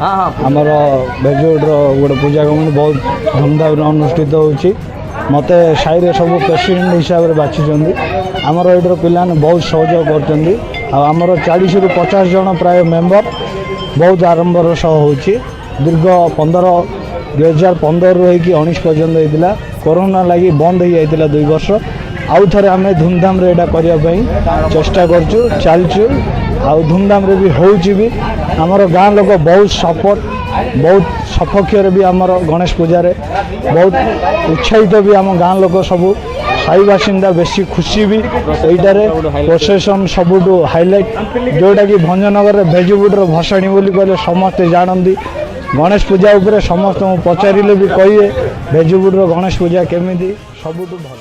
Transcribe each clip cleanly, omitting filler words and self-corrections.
आमर भेजुड गोटे पूजा कमिटी बहुत धूमधाम अनुष्ठित होची मते साई सब प्रेसिडेंट हिसाब से बाछी आमर ये पिलाने बहुत सहयोग करमर 40 ରୁ 50 जन प्राय मेंबर बहुत आरंभर सह हो दीर्घ 2015 रही 19 पर्यंत होता कोरोना लगी बंद हो जाता 2 वर्ष आउ थे आम धूमधाम करने चेष्टा करचु चलचु आ धूमधाम भी भी आमर गाँ लोक बहुत सपोर्ट बहुत सपक्ष भी आमर गणेश पूजार बहुत उत्साहित भी आम गाँ लोक सब साई बासिंदा बेसी खुशी भी यहीटार प्रोसेसन सबुठ हाइलाइट जोटा कि भंजनगर भेजुबुड्र भसाणी बोली कहले समस्ते जानती गणेश पूजा उपरे समस्त पचारे भी कहे भेजुबुड्र गणेश पूजा केमिति सबुठ भल।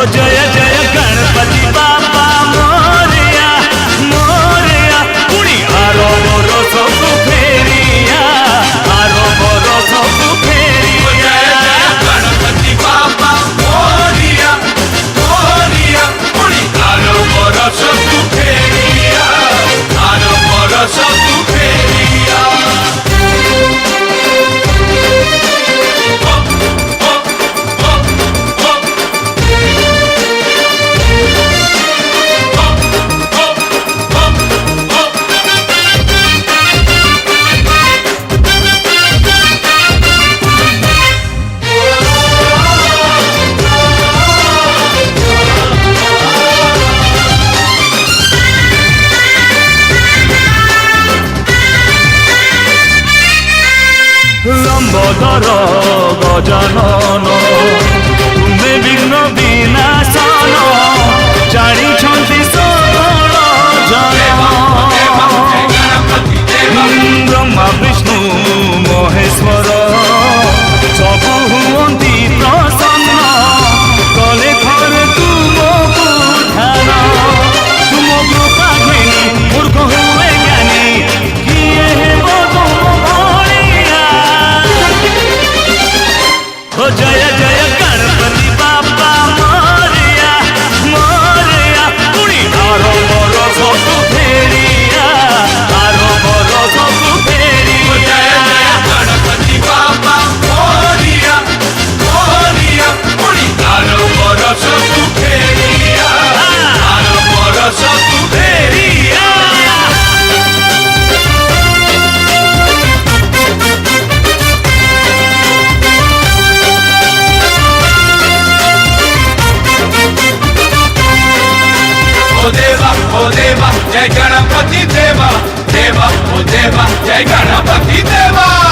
ओ जय जय गणपति बाबा मोरया मोरया पुणी आरो बरस को फेरिया आरो बरस को फेरिया गणपति बाबा मोरिया मोरिया पुणी आरो बरस तू फेरिया आरो बरस तू फेरिया लंबोदर गजानन तुम्हें विघ्न विनाशन जानी सकल जन ब्रह्मा विष्णु महेश्वर सबु हुअंती प्रसन्न कले थरे तुमको ध्यान तुम कृपा घेनी मूर्ख हुए ज्ञानी किए हेब तुम भलिया ओ जय जय गणपति बाबा मोरया मोरया पुणी आरो बरस को फेरिया आरो बरस को फेरिया गणपति बाबा मोरिया मोरिया पुणी आरो बरस तू फेरिया आरो बरस तू फेरिया ओ देवा जय गणपति देवा देवा ओ देवा जय गणपति देवा